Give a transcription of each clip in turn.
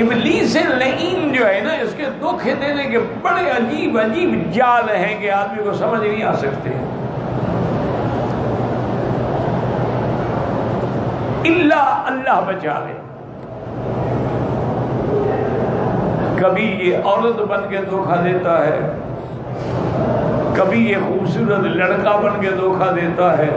ابلیس لعین جو ہے نا، اس کے دھوکے دینے کے بڑے عجیب عجیب جال ہیں کہ آدمی کو سمجھ نہیں آ سکتے. اللہ بچا لے. کبھی یہ عورت بن کے دھوکہ دیتا ہے، کبھی یہ خوبصورت لڑکا بن کے دھوکہ دیتا ہے،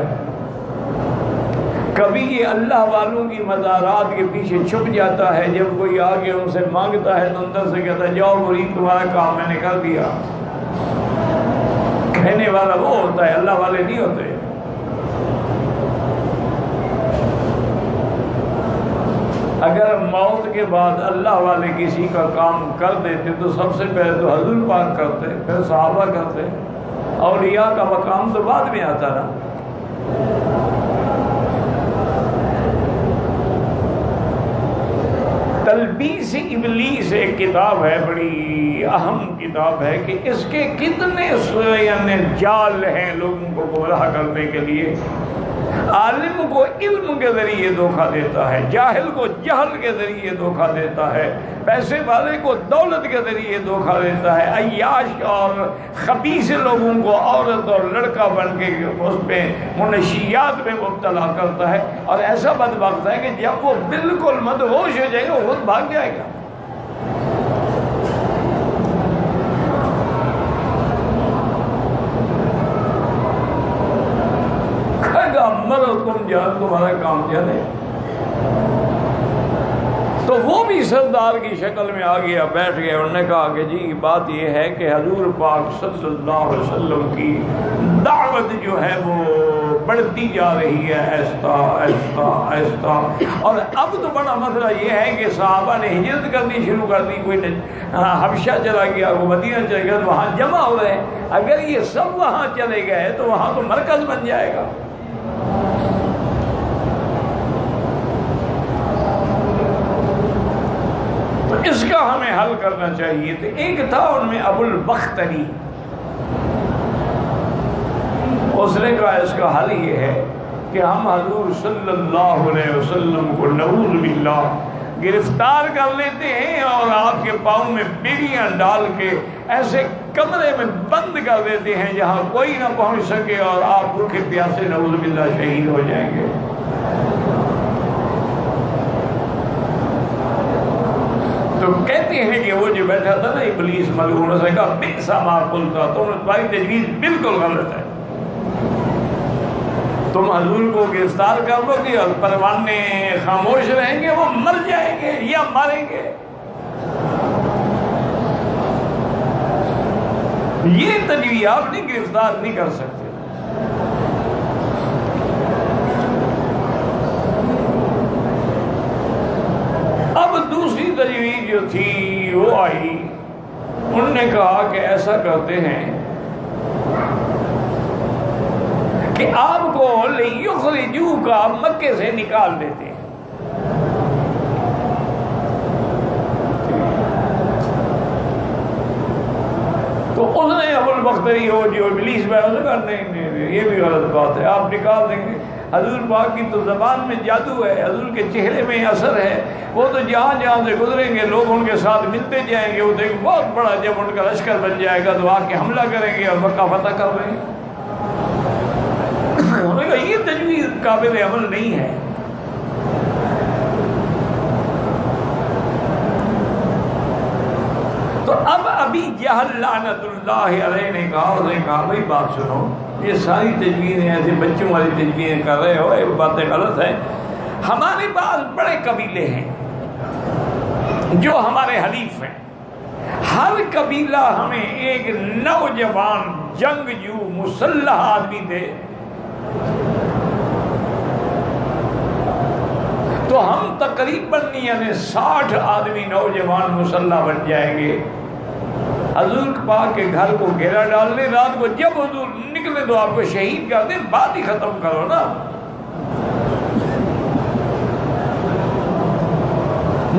کبھی یہ اللہ والوں کی مزارات کے پیچھے چھپ جاتا ہے. جب کوئی آگے ان سے مانگتا ہے تو اندر سے کہتا ہے جاؤ مرید تمہارا کام میں نے کر دیا. کہنے والا وہ ہوتا ہے، اللہ والے نہیں ہوتے. اگر موت کے بعد اللہ والے کسی کا کام کر دیتے تو سب سے پہلے تو حضور پاک کرتے، پھر صحابہ کرتے. اولیاء کا مقام تو بعد میں آتا نا. تلبیس ابلیس ایک کتاب ہے، بڑی اہم کتاب ہے کہ اس کے کتنے یعنی جال ہیں لوگوں کو گمراہ کرنے کے لیے. عالم کو علم کے ذریعے دھوکہ دیتا ہے، جاہل کو جہل کے ذریعے دھوکہ دیتا ہے، پیسے والے کو دولت کے ذریعے دھوکہ دیتا ہے، عیاش اور خبیث لوگوں کو عورت اور لڑکا بن کے اس پہ منشیات میں مبتلا کرتا ہے. اور ایسا بدبخت ہے کہ جب وہ بالکل مدہوش ہو جائے گا وہ خود بھاگ جائے گا. مرو تم جان، تمہارا کام جانے. تو وہ بھی سردار کی شکل میں آ گیا، بیٹھ گیا. انہوں نے کہا کہ جی بات یہ ہے کہ حضور پاک صلی اللہ علیہ وسلم کی دعوت جو ہے وہ بڑھتی جا رہی ہے ایستا ایستا ایستا. اور اب تو بڑا مسئلہ یہ ہے کہ صحابہ نے ہجرت کرنی شروع کر دی. کوئی حبشہ چلا گیا، وہ مدینہ چلا گیا، تو وہاں جمع ہو رہے ہیں. اگر یہ سب وہاں چلے گئے تو وہاں تو مرکز بن جائے گا. اس کا ہمیں حل کرنا چاہیے. تو ایک تھا ان میں ابو البختری، اس نے کہا اس کا حل یہ ہے کہ ہم حضور صلی اللہ علیہ وسلم کو نعوذ باللہ گرفتار کر لیتے ہیں اور آپ کے پاؤں میں بیڑیاں ڈال کے ایسے کمرے میں بند کر دیتے ہیں جہاں کوئی نہ پہنچ سکے، اور آپ بھوکے پیاسے نعوذ باللہ شہید ہو جائیں گے. تو کہتے ہیں کہ وہ جو بیٹھا تھا نا ابلیس ملعون، اس نے کہا بئس ما قلت، تمہاری تجویز بالکل غلط ہے. تم حضور کو گرفتار کر لو گے اور پروانے خاموش رہیں گے، وہ مر جائیں گے یا ماریں گے. یہ تجویز آپ نہیں گرفتار نہیں کر سکتے. اب دوسری تجویز جو تھی وہ آئی. انہوں نے کہا کہ ایسا کرتے ہیں کہ آپ کو لِيُخْرِجُوكَ مکے سے نکال دیتے ہیں. تو اس نے ابو البختری ہو جو ابلیس میں نے کہا نہیں یہ بھی غلط بات ہے، آپ نکال دیں گے. حضور پاک کی تو زبان میں جادو ہے، حضور کے چہرے میں اثر ہے. وہ تو جہاں جہاں سے گزریں گے لوگ ان کے ساتھ ملتے جائیں گے. وہ تو ایک بہت بڑا جب ان کا لشکر بن جائے گا تو آ کے حملہ کریں گے اور مکہ فتح کر لیں گے. انہوں نے کہا یہ تجویز قابل عمل نہیں ہے. تو اب ابھی جہل لعنت اللہ علیہ نے کہا بھائی بات سنو، یہ ساری تجویزیں ایسے بچوں والی تجویزیں کر رہے ہو، یہ باتیں غلط ہیں. ہمارے پاس بڑے قبیلے ہیں جو ہمارے حلیف ہیں. ہر قبیلہ ہمیں ایک نوجوان جنگجو مسلح آدمی دے تو ہم تقریباً یعنی 60 آدمی نوجوان مسلح بن جائیں گے. حضور پاک کے گھر کو گھیرا ڈال لیں، رات کو جب حضور نکلے تو آپ کو شہید کر دیں. بات ہی ختم کرو نا.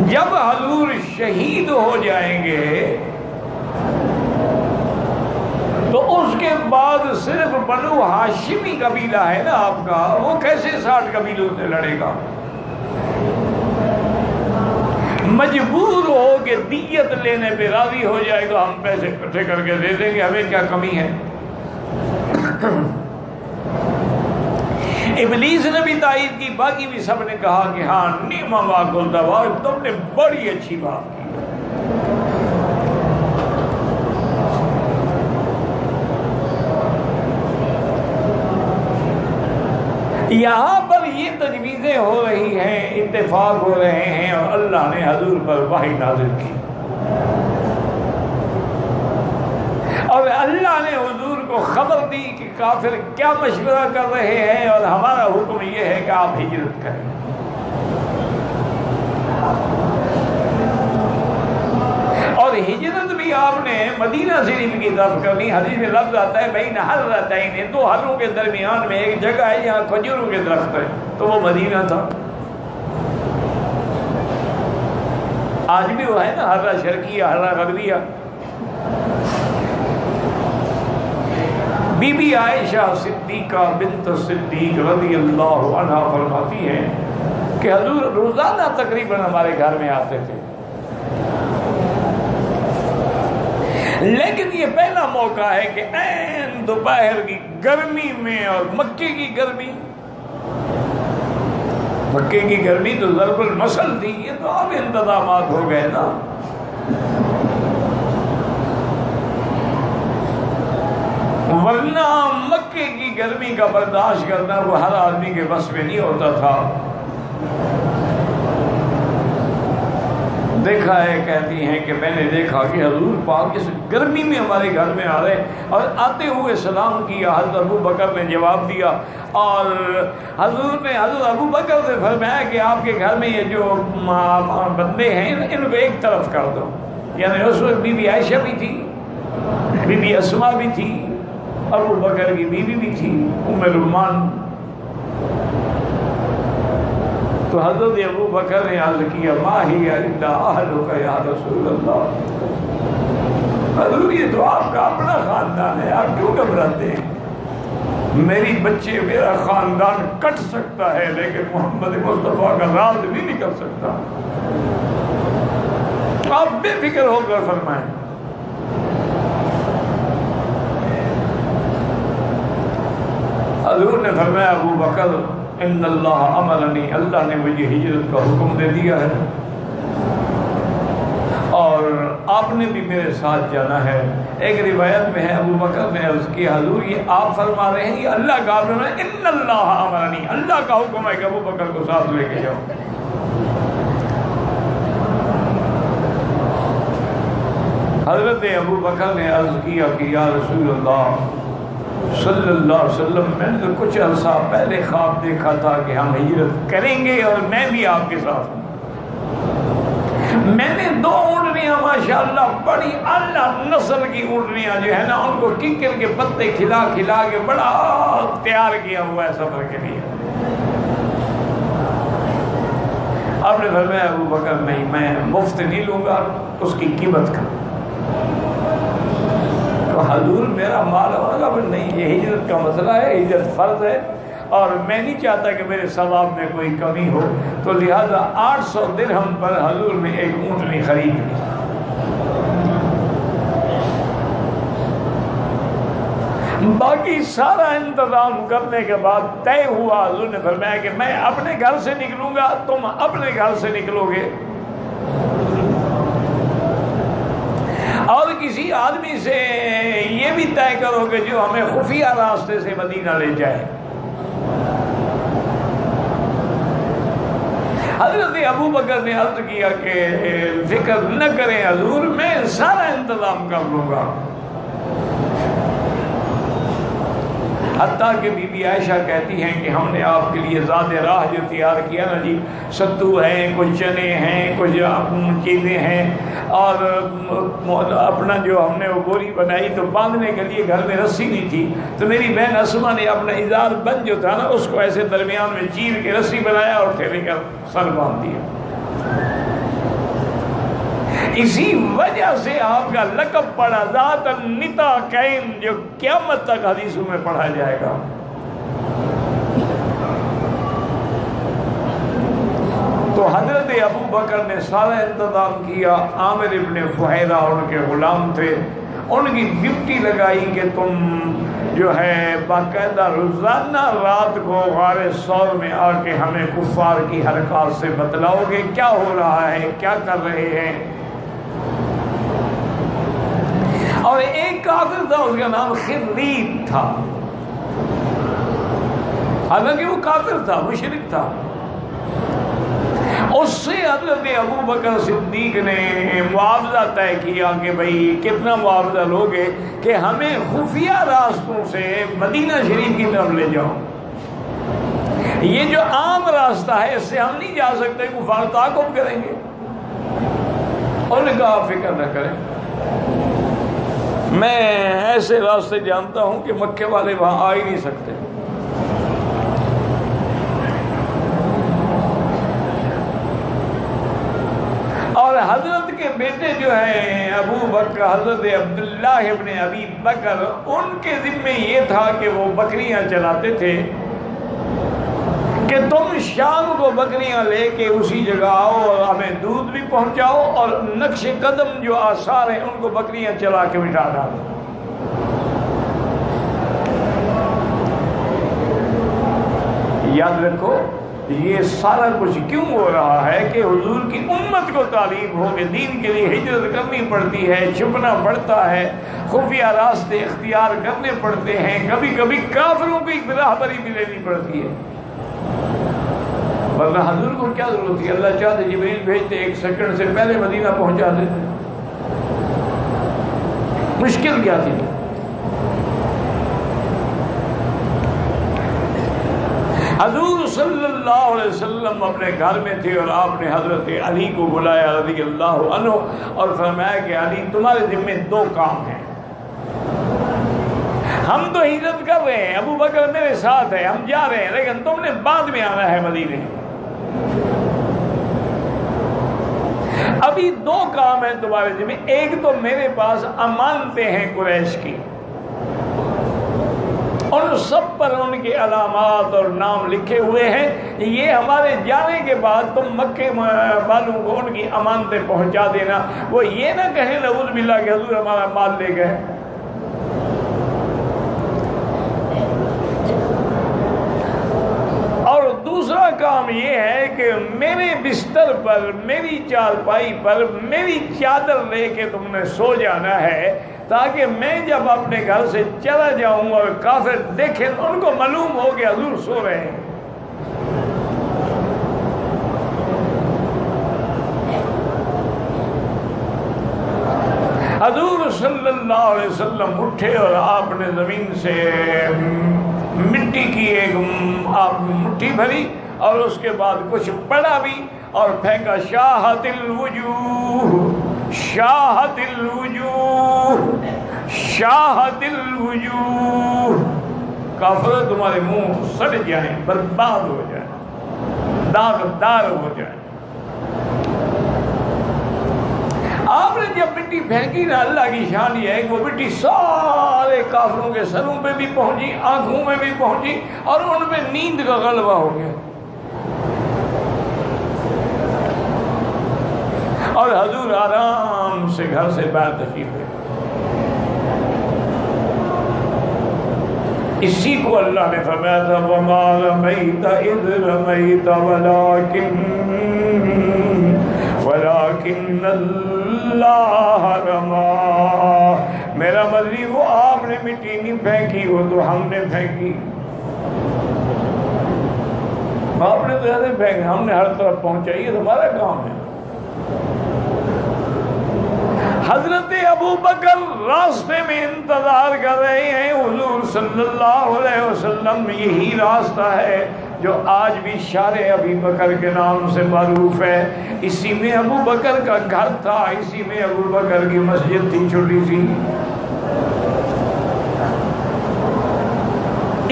جب حضور شہید ہو جائیں گے تو اس کے بعد صرف بنو ہاشمی قبیلہ ہے نا آپ کا، وہ کیسے 60 قبیلوں سے لڑے گا؟ مجبور کہ دیت لینے پہ راضی ہو جائے تو ہم پیسے اکٹھے کر کے دے دیں گے، ہمیں کیا کمی ہے۔ ابلیس نے بھی تائید کی، باقی بھی سب نے کہا کہ ہاں نعم ما قلت، تم نے بڑی اچھی بات کی۔ یہاں پر یہ تجویزیں ہو رہی ہیں، اتفاق ہو رہے ہیں، اور اللہ نے حضور پر وحی نازل کی، اور اللہ نے حضور کو خبر دی کہ کافر کیا مشورہ کر رہے ہیں، اور ہمارا حکم یہ ہے کہ آپ ہجرت کریں۔ اور ہجرت بھی آپ نے مدینہ شریف کی طرف کرنی۔ حدیث میں لفظ آتا ہے بین حرتین، دو حروں کے درمیان میں ایک جگہ ہے جہاں کھجوروں کے درخت ہے، تو وہ مدینہ تھا۔ آج بھی وہ ہے نا، حرہ شرقیہ، حرہ غربیہ۔ بی بی عائشہ صدیقہ بنت صدیق رضی اللہ عنہا فرماتی ہیں کہ حضور روزانہ تقریباً ہمارے گھر میں آتے تھے، لیکن یہ پہلا موقع ہے کہ عین دوپہر کی گرمی میں، اور مکے کی گرمی، مکے کی گرمی تو ضرب المثل تھی، یہ تو اب انتظامات ہو گئے نا۔ ورنہ مکے کی گرمی کا برداشت کرنا وہ ہر آدمی کے بس میں نہیں ہوتا تھا۔ دیکھا ہے، کہتی ہیں کہ میں نے دیکھا کہ حضور پاک اس گرمی میں ہمارے گھر میں آ رہے، اور آتے ہوئے سلام کیا، حضرت ابو بکر نے جواب دیا، اور حضرت ابو بکر نے فرمایا کہ آپ کے گھر میں یہ جو بندے ہیں ان کو ایک طرف کر دو۔ یعنی اس وقت بی بی عائشہ بھی تھی، بی بی اسماء بھی تھی، ابو بکر کی بیوی بھی تھی ام رومان۔ تو حضرت ابو بکر نے عرض کیا ما ہی الا اہلک یا رسول اللہ، حضور یہ تو آپ کا اپنا خاندان ہے، آپ کیوں گھبراتے ہیں؟ میری بچے، میرا خاندان کٹ سکتا ہے لیکن محمد مصطفیٰ کا راز نہیں نکل سکتا، آپ بے فکر ہو کر فرمائیں۔ حضور نے فرمایا ابو بکر ان اللہ امرنی، اللہ نے مجھے ہجرت کا حکم دے دیا ہے، اور آپ نے بھی میرے ساتھ جانا ہے۔ ایک روایت میں ہے ابو بکر نے عرض کی حضور یہ آپ فرما رہے ہیں، یہ اللہ کا حکم ہے، ان اللہ امرنی، اللہ کا حکم ہے کہ ابو بکر کو ساتھ لے کے جاؤ۔ حضرت ابو بکر نے عرض کیا کہ یا رسول اللہ صلی اللہ علیہ وسلم، میں نے کچھ عرصہ پہلے خواب دیکھا تھا کہ ہم ہجرت کریں گے اور میں بھی آپ کے ساتھ ہوں۔ میں نے دو اونٹنیاں ماشاءاللہ بڑی اعلیٰ نسل کی اونٹنیاں جو ہے نا، ان کو ککر کے پتے کھلا کھلا کے بڑا تیار کیا ہوا ہے سفر کے لیے۔ آپ نے فرمایا ابو بکر نہیں، میں مفت نہیں لوں گا، اس کی قیمت کا۔ حضور میرا مال ہوگا، نہیں، یہ ہجرت کا مسئلہ ہے، ہجرت فرض ہے، اور میں نہیں چاہتا کہ میرے ثواب میں کوئی کمی ہو، تو لہذا 800 درہم پر حضور نے ایک اونٹنی خرید لی۔ باقی سارا انتظام کرنے کے بعد طے ہوا، حضور نے فرمایا کہ میں اپنے گھر سے نکلوں گا، تم اپنے گھر سے نکلو گے، اور کسی آدمی سے یہ بھی طے کرو کہ جو ہمیں خفیہ راستے سے مدینہ لے جائے۔ حضرت ابو بکر نے عرض کیا کہ فکر نہ کریں حضور، میں سارا انتظام کر لوں گا۔ حتیٰ کہ بی بی عائشہ کہتی ہیں کہ ہم نے آپ کے لیے زاد راہ جو تیار کیا نا جی، ستو ہیں، کچھ چنے ہیں، کچھ چیزیں ہیں، اور اپنا جو ہم نے وہ گوری بنائی تو باندھنے کے لیے گھر میں رسی نہیں تھی، تو میری بہن اسما نے اپنا ازار بند جو تھا نا اس کو ایسے درمیان میں چیر کے رسی بنایا اور تھیلے کا سر باندھ دیا۔ اسی وجہ سے آپ کا لقب پڑا ذات النطاقین، جو قیامت تک حدیثوں میں پڑھا جائے گا۔ تو حضرت ابو بکر نے سارا انتظام کیا. عامر ابن فہیرہ ان کے غلام تھے, ان کی ڈیوٹی لگائی کہ تم جو ہے باقاعدہ روزانہ رات کو غار ثور میں آ کے ہمیں کفار کی حرکات سے بتلاؤ گے کیا ہو رہا ہے, کیا کر رہے ہیں. اور ایک کافر تھا, اس کا نام خرید تھا, حالانکہ وہ کافر تھا, مشرک تھا. اس سے حضرت ابو بکر صدیق نے معاوضہ طے کیا کہ بھئی کتنا معاوضہ لوگے کہ ہمیں خفیہ راستوں سے مدینہ شریف کی طرف لے جاؤ. یہ جو عام راستہ ہے اس سے ہم نہیں جا سکتے, کفار تعاقب کریں گے. اور نے کہا فکر نہ کریں, میں ایسے راستے جانتا ہوں کہ مکے والے وہاں آ ہی نہیں سکتے. اور حضرت کے بیٹے جو ہیں ابو بکر, حضرت عبداللہ ابن ابی بکر, ان کے ذمے یہ تھا کہ وہ بکریاں چلاتے تھے کہ تم شام کو بکریاں لے کے اسی جگہ آؤ اور ہمیں دودھ بھی پہنچاؤ, اور نقش قدم جو آثار ہیں ان کو بکریاں چلا کے مٹا ڈالو. یاد رکھو یہ سارا کچھ کیوں ہو رہا ہے کہ حضور کی امت کو تعلیم ہو کہ دین کے لیے ہجرت کرنی پڑتی ہے, چھپنا پڑتا ہے, خفیہ راستے اختیار کرنے پڑتے ہیں, کبھی کبھی کافروں کی راہبری بھی لینی پڑتی ہے. ورنہ حضور کو کیا ضرورت تھی, اللہ چاہتے جبریل بھیجتے, 1 سیکنڈ سے پہلے مدینہ پہنچا دیتے. مشکل کیا تھی؟ حضور صلی اللہ علیہ وسلم اپنے گھر میں تھے اور آپ نے حضرت علی کو بلایا رضی اللہ عنہ اور فرمایا کہ علی تمہارے ذمہ 2 کام ہیں. ہم تو ہجرت کر رہے ہیں, ابو بکر میرے ساتھ ہے, ہم جا رہے ہیں, لیکن تم نے بعد میں آنا ہے مدینے. ابھی 2 کام ہیں تمہارے ذمہ. ایک تو میرے پاس امانتیں ہیں قریش کی, ان سب پر ان کے علامات اور نام لکھے ہوئے ہیں. یہ ہمارے جانے کے بعد تم مکے والوں کو ان کی امانتیں پہنچا دینا. وہ یہ نہ کہیں نعوذ باللہ کہ حضور ہمارا مال لے گئے. اور دوسرا کام یہ ہے کہ میرے بستر پر, میری چارپائی پر میری چادر لے کے تم نے سو جانا ہے, تاکہ میں جب اپنے گھر سے چلا جاؤں اور کافر دیکھیں تو ان کو معلوم ہو کہ حضور سو رہے ہیں. حضور صلی اللہ علیہ وسلم اٹھے اور آپ نے زمین سے مٹی کی ایک آپ مٹھی بھری اور اس کے بعد کچھ پڑا بھی اور پھینکا. شاہت الوجوہ, شاہت الوجوہ, شاہت الوجوہ. کافر تمہارے منہ سڑ جائیں, برباد ہو جائیں, داغدار ہو جائیں. آپ نے جب مٹی پھینکی نا, اللہ کی شان یہ ہے کہ وہ مٹی سارے کافروں کے سروں پہ بھی پہنچی, آنکھوں میں بھی پہنچی, اور ان پہ نیند کا غلبہ ہو گیا. اور حضور آرام سے گھر سے باہر تشریف لے. اسی کو اللہ نے فرمایا تھا وَمَا رَمَيْتَ إِذْ رَمَيْتَ وَلَكِنَّ اللَّهَ رَمَى. میرا مطلب وہ آپ نے مٹی نہیں پھینکی, وہ تو ہم نے پھینکی. آپ نے تو ایسے پھینکی, ہم نے ہر طرف پہنچائی, یہ تمہارا کام ہے. حضرت ابو بکر راستے میں انتظار کر رہے ہیں. حضور صلی اللہ علیہ وسلم, یہی راستہ ہے جو آج بھی شارع ابی بکر کے نام سے معروف ہے. اسی میں ابو بکر کا گھر تھا, اسی میں ابو بکر کی مسجد تھی چھوٹی سی.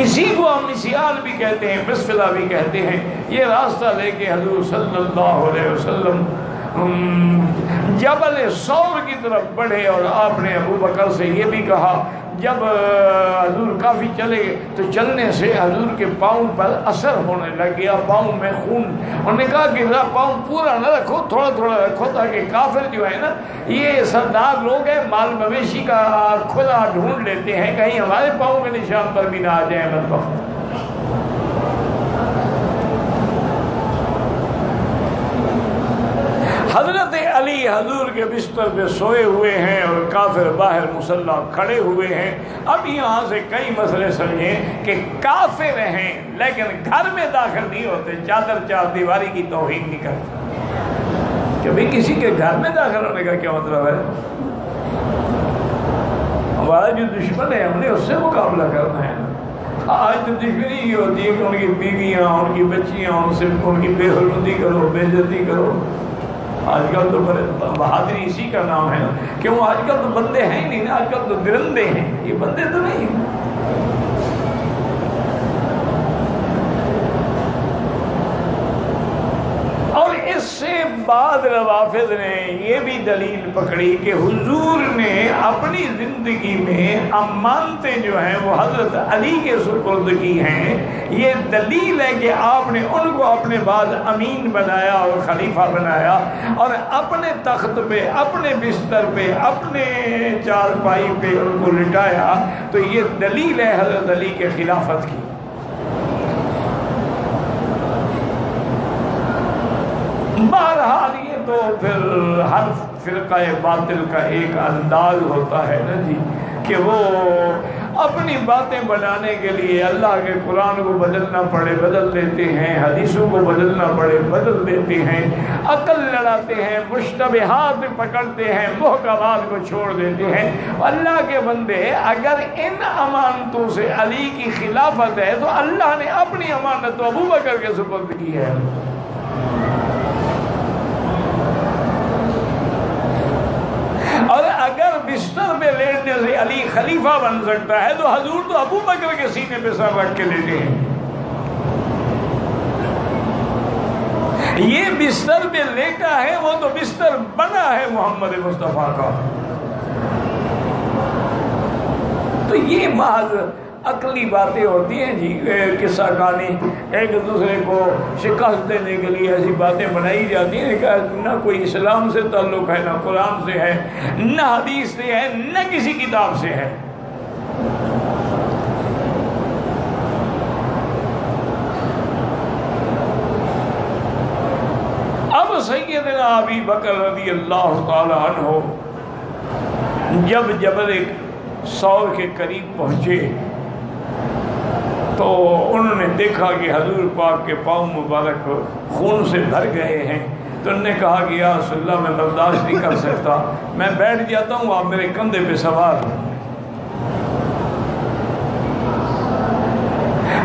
اسی کو ہم مسیال بھی کہتے ہیں, مسفلہ بھی کہتے ہیں. یہ راستہ لے کے حضور صلی اللہ علیہ وسلم جبل ثور کی طرف بڑھے, اور آپ نے ابو بکر سے یہ بھی کہا جب حضور کافی چلے تو چلنے سے حضور کے پاؤں پر اثر ہونے لگ گیا، پاؤں میں خون. انہوں نے کہا کہ پاؤں پورا نہ رکھو، تھوڑا تھوڑا رکھو، تاکہ کافر جو ہے نا یہ سردار لوگ ہیں، مال مویشی کا کھلا ڈھونڈ لیتے ہیں، کہیں ہمارے پاؤں کے نشان پر بھی نہ آ جائیں بدبخت. حضرت علی حضور کے بستر پہ سوئے ہوئے ہیں اور کافر باہر مسلح کھڑے ہوئے ہیں. اب یہاں سے کئی مسئلے سمجھیں کہ کافر ہیں لیکن گھر میں داخل نہیں ہوتے، چادر چار دیواری کی توہین نہیں کرتے. کہ بھئی کسی کے گھر میں داخل ہونے کا کیا مطلب ہے؟ ہمارا جو دشمن ہے ہم نے اس سے مقابلہ کرنا ہے. آج تو دشمنی یہ ہوتی ہے کہ ان کی بیویاں، ان کی بچیاں، ان کی بے حرمتی کرو، بے عزتی کرو. آج کل تو بہادری اسی کا نام ہے، کیوں آج کل تو بندے ہیں ہی نہیں، آج کل تو درندے ہیں، یہ بندے تو نہیں ہیں. اور اس سے بعد روافض نے یہ بھی دلیل پکڑی کہ حضور نے اپنی زندگی میں امانتیں جو ہیں وہ حضرت علی کے سپرد کی ہیں. یہ دلیل ہے کہ آپ نے ان کو اپنے بعد امین بنایا اور خلیفہ بنایا، اور اپنے تخت پہ، اپنے بستر پہ، اپنے چارپائی پہ ان کو لٹایا. تو یہ دلیل ہے حضرت علی کے خلافت کی. بہرحال یہ تو پھر ہر فرقہ باطل کا ایک انداز ہوتا ہے نا جی، کہ وہ اپنی باتیں بنانے کے لیے اللہ کے قرآن کو بدلنا پڑے بدل دیتے ہیں، حدیثوں کو بدلنا پڑے بدل دیتے ہیں، عقل لڑاتے ہیں، مشتبہات پکڑتے ہیں، محکمات کو چھوڑ دیتے ہیں. اللہ کے بندے اگر ان امانتوں سے علی کی خلافت ہے تو اللہ نے اپنی امانت تو ابو بکر کے سپرد کی ہے. اور اگر بستر پہ لیٹنے سے علی خلیفہ بن سکتا ہے تو حضور تو ابو بکر کے سینے پہ سر رکھ کے لیٹے ہیں. یہ بستر پہ لیٹا ہے، وہ تو بستر بنا ہے محمد مصطفیٰ کا. تو یہ محض عقلی باتیں ہوتی ہیں جی، قصہ کہانی ایک دوسرے کو شکست دینے کے لیے ایسی باتیں بنائی جاتی ہیں کہ نہ کوئی اسلام سے تعلق ہے، نہ قرآن سے ہے، نہ حدیث سے ہے، نہ کسی کتاب سے ہے. اب سیدنا ابی بکر رضی اللہ تعالی عنہ جب جبل ثور کے قریب پہنچے تو انہوں نے دیکھا کہ حضور پاک کے پاؤں مبارک خون سے بھر گئے ہیں. تو انہوں نے کہا کہ یا رسول اللہ میں برداشت نہیں کر سکتا، میں بیٹھ جاتا ہوں، آپ میرے کندھے پہ سوار.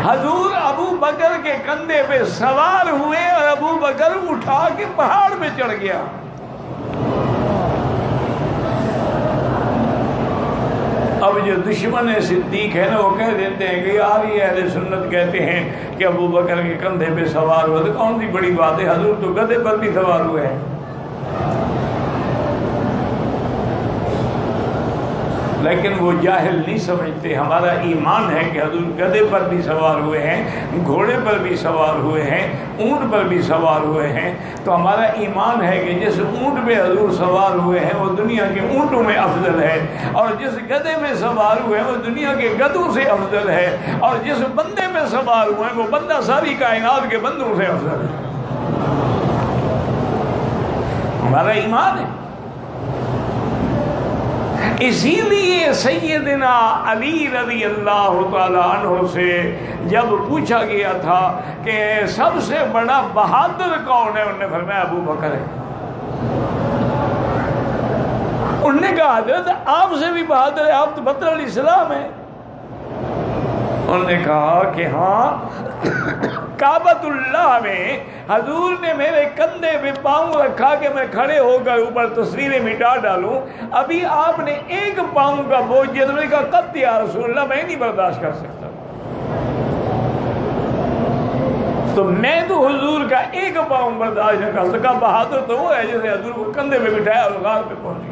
حضور ابو بکر کے کندھے پہ سوار ہوئے اور ابو بکر اٹھا کے پہاڑ پہ چڑھ گیا. اب جو دشمن صدیق ہے نا وہ کہہ دیتے ہیں کہ یار یہ اہل سنت کہتے ہیں کہ ابو بکر کے کندھے پہ سوار ہوا، تو کون سی بڑی بات ہے، حضور تو گدھے پر بھی سوار ہوئے ہیں. لیکن وہ جاہل نہیں سمجھتے. ہمارا ایمان ہے کہ حضور گدھے پر بھی سوار ہوئے ہیں، گھوڑے پر بھی سوار ہوئے ہیں، اونٹ پر بھی سوار ہوئے ہیں. تو ہمارا ایمان ہے کہ جس اونٹ پہ حضور سوار ہوئے ہیں وہ دنیا کے اونٹوں میں افضل ہے، اور جس گدھے میں سوار ہوئے ہیں وہ دنیا کے گدھوں سے افضل ہے، اور جس بندے میں سوار ہوئے ہیں وہ بندہ ساری کائنات کے بندوں سے افضل ہے. ہمارا ایمان ہے. اسی لیے سیدنا علی رضی اللہ تعالی عنہ سے جب پوچھا گیا تھا کہ سب سے بڑا بہادر کون ہے، انہوں نے فرمایا ابو بکر ہے. انہوں نے کہا حضرت آپ سے بھی بہادر ہے، آپ تو بدر الاسلام ہیں. انہوں نے کہا کہ ہاں کعبۃ اللہ میں حضور نے میرے کندھے پہ پاؤں رکھا کہ میں کھڑے ہو کر اوپر تصویریں مٹا ڈالوں، ابھی آپ نے ایک پاؤں کا بوجھ دیا. تو میں نے کہا قط یا رسول اللہ میں نہیں برداشت کر سکتا. تو میں تو حضور کا ایک پاؤں برداشت نہ کر سکا. بہادر تو وہ ہے جسے حضور کو کندھے پہ بٹھایا اور غار پہ پہنچ گیا.